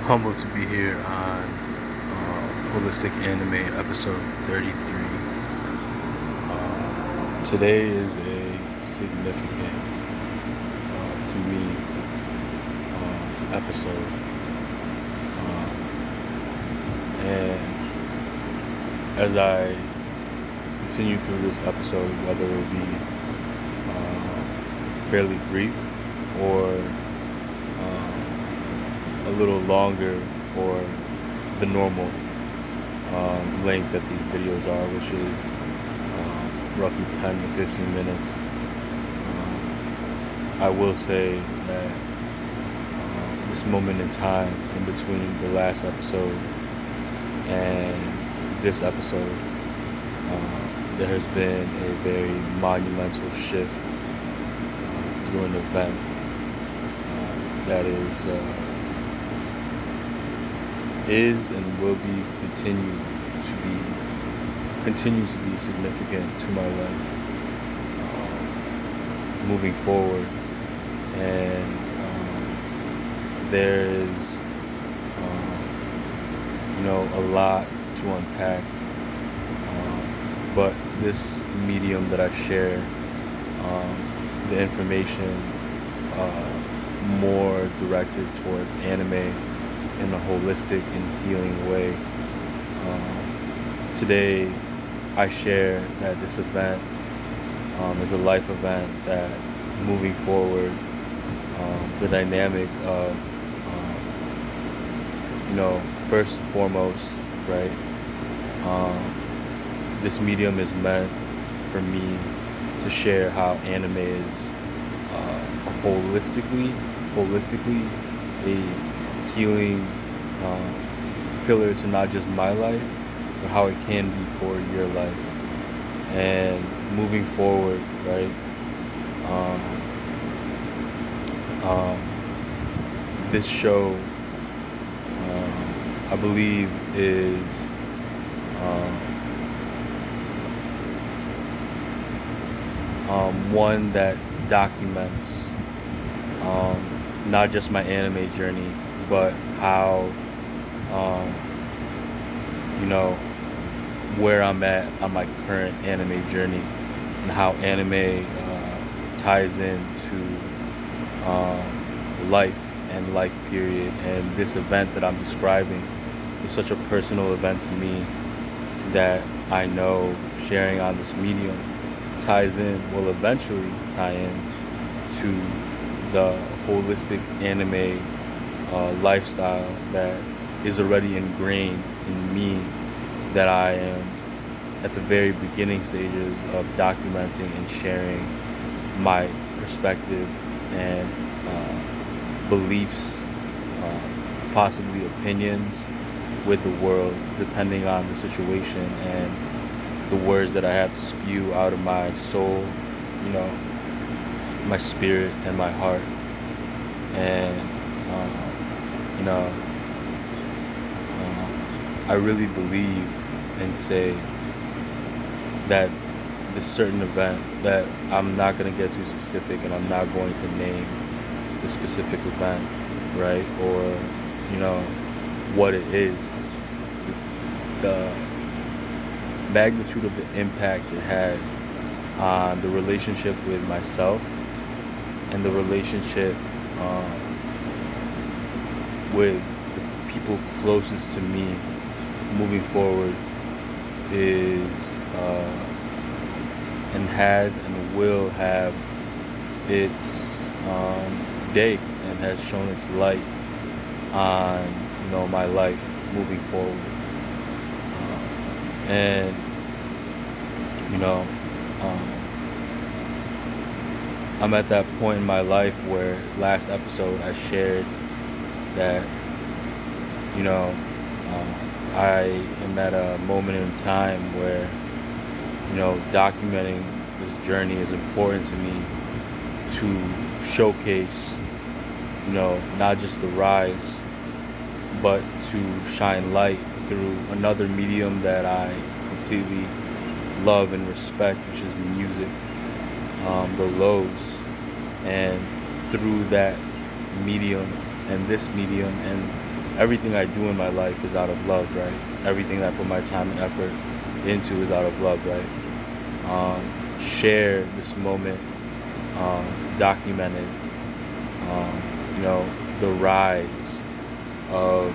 humbled to be here on Holistic Anime episode 33. Today is a significant to me episode, and as I continue through this episode, whether it be fairly brief or a little longer or the normal length that these videos are, which is roughly 10 to 15 minutes. I will say that this moment in time in between the last episode and this episode, there has been a very monumental shift through an event that is and will be continues to be significant to my life moving forward. And there is a lot to unpack, but this medium that I share, the information more directed towards anime in a holistic and healing way. Today I share that this event is a life event that, moving forward, the dynamic of first and foremost, right, this medium is meant for me to share how anime is holistically a healing pillar to not just my life, but how it can be for your life. And moving forward, right, this show, I believe, is one that documents not just my anime journey, but how where I'm at on my current anime journey, and how anime ties into life and life period. And this event that I'm describing is such a personal event to me that I know sharing on this medium will eventually tie in to the holistic anime lifestyle that is already ingrained in me, that I am at the very beginning stages of documenting and sharing my perspective and beliefs, possibly opinions, with the world, depending on the situation and the words that I have to spew out of my soul, my spirit and my heart. And I really believe and say that this certain event, that I'm not going to get too specific, and I'm not going to name the specific event, right, or what it is, the magnitude of the impact it has on the relationship with myself and the relationship with the people closest to me moving forward is and has and will have its day, and has shown its light on my life moving forward. And I'm at that point in my life where last episode I shared that I am at a moment in time where documenting this journey is important to me, to showcase not just the rise, but to shine light through another medium that I completely love and respect, which is music, the lows. And through that medium and this medium and everything I do in my life is out of love, right? Everything that I put my time and effort into is out of love, right? Share this moment, documented, you know, the rise of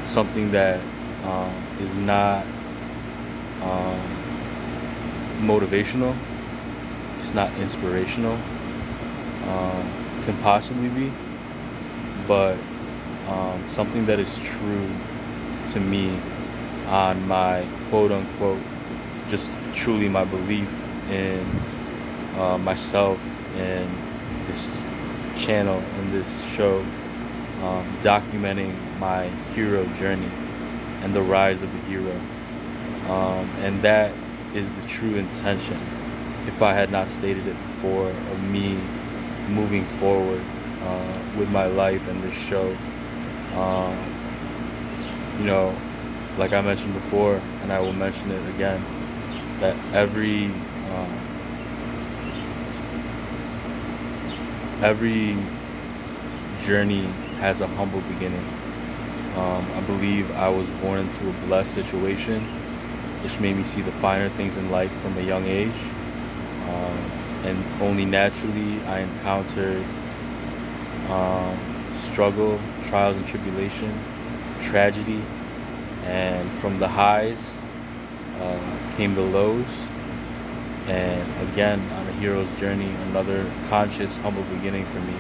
something that is not motivational, it's not inspirational, can possibly be, but something that is true to me on my quote unquote, just truly my belief in myself and this channel and this show, documenting my hero journey and the rise of the hero. And that is the true intention, if I had not stated it before, of me moving forward with my life and this show. You know, like I mentioned before, and I will mention it again, that every journey has a humble beginning. I believe I was born into a blessed situation, which made me see the finer things in life from a young age. And only naturally I encountered struggle, trials and tribulation, tragedy, and from the highs came the lows. And again, on a hero's journey, another conscious, humble beginning for me.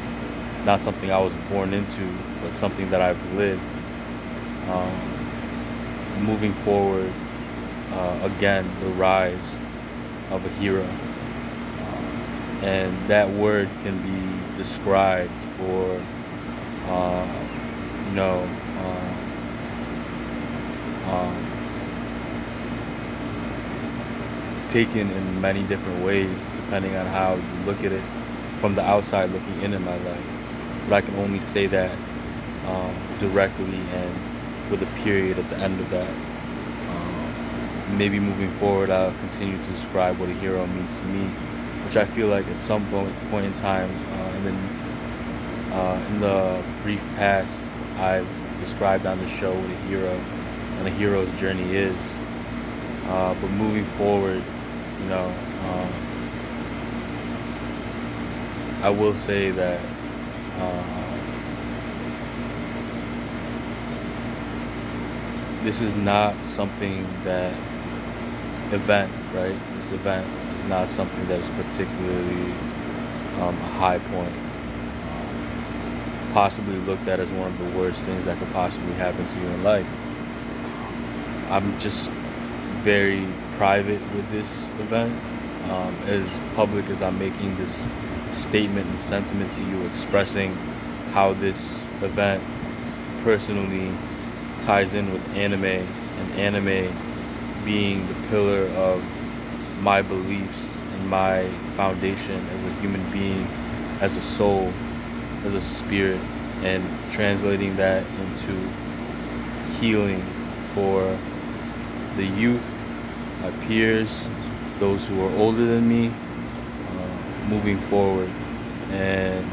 Not something I was born into, but something that I've lived. Moving forward, again, the rise of a hero. And that word can be described or, you know, taken in many different ways, depending on how you look at it from the outside looking in my life. But I can only say that directly and with a period at the end of that. Maybe moving forward, I'll continue to describe what a hero means to me, which I feel like at some point in time, in the brief past, I've described on the show what a hero and a hero's journey is. But moving forward, you know, I will say that this is not something that right? This event is not something that is particularly a high point. Possibly looked at as one of the worst things that could possibly happen to you in life. I'm just very private with this event. As public as I'm making this statement and sentiment to you, expressing how this event personally ties in with anime, and anime being the pillar of my beliefs and my foundation as a human being, as a soul, as a spirit, and translating that into healing for the youth, my peers, those who are older than me, moving forward. And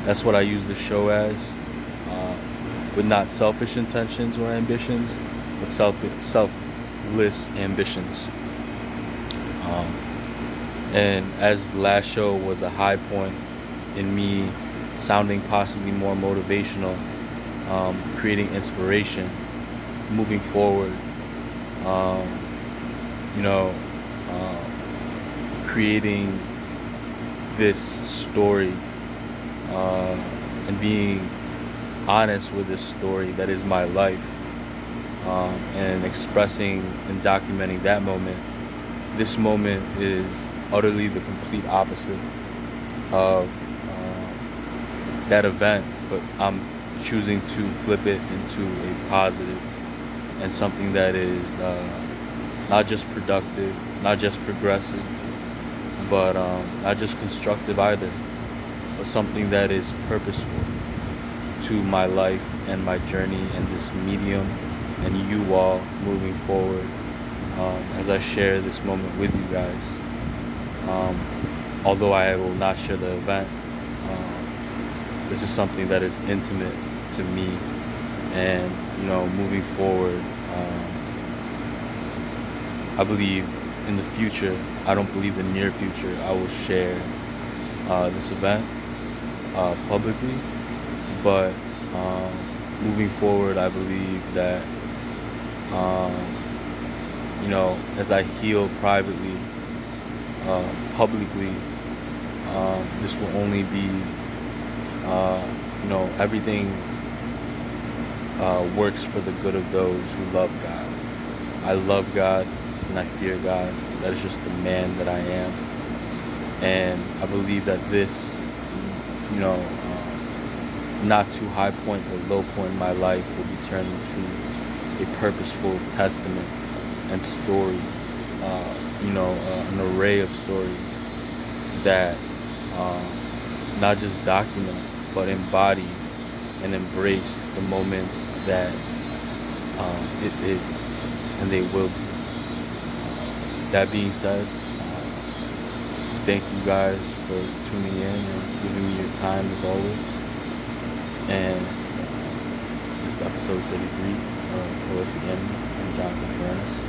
that's what I use the show as, with not selfish intentions or ambitions, but selfless ambitions. And as the last show was a high point in me sounding possibly more motivational, creating inspiration, moving forward, you know, creating this story, and being honest with this story that is my life, and expressing and documenting that moment. This moment is utterly the complete opposite of that event, but I'm choosing to flip it into a positive and something that is not just productive, not just progressive, but not just constructive either, but something that is purposeful to my life and my journey and this medium and you all moving forward, as I share this moment with you guys. Although I will not share the event, this is something that is intimate to me. And, moving forward, I believe in the future, I don't believe the near future, I will share this event publicly. But moving forward, I believe that, um, as I heal privately, publicly, this will only be, everything works for the good of those who love God. I love God and I fear God. That is just the man that I am. And I believe that this, not too high point or low point in my life will be turned into a purposeful testament and story, an array of stories that not just document but embody and embrace the moments that it is and they will be. That being said, thank you guys for tuning in and giving me your time as always. And this is episode 33 of Holistic Anime. I'm Jonathan Furnace.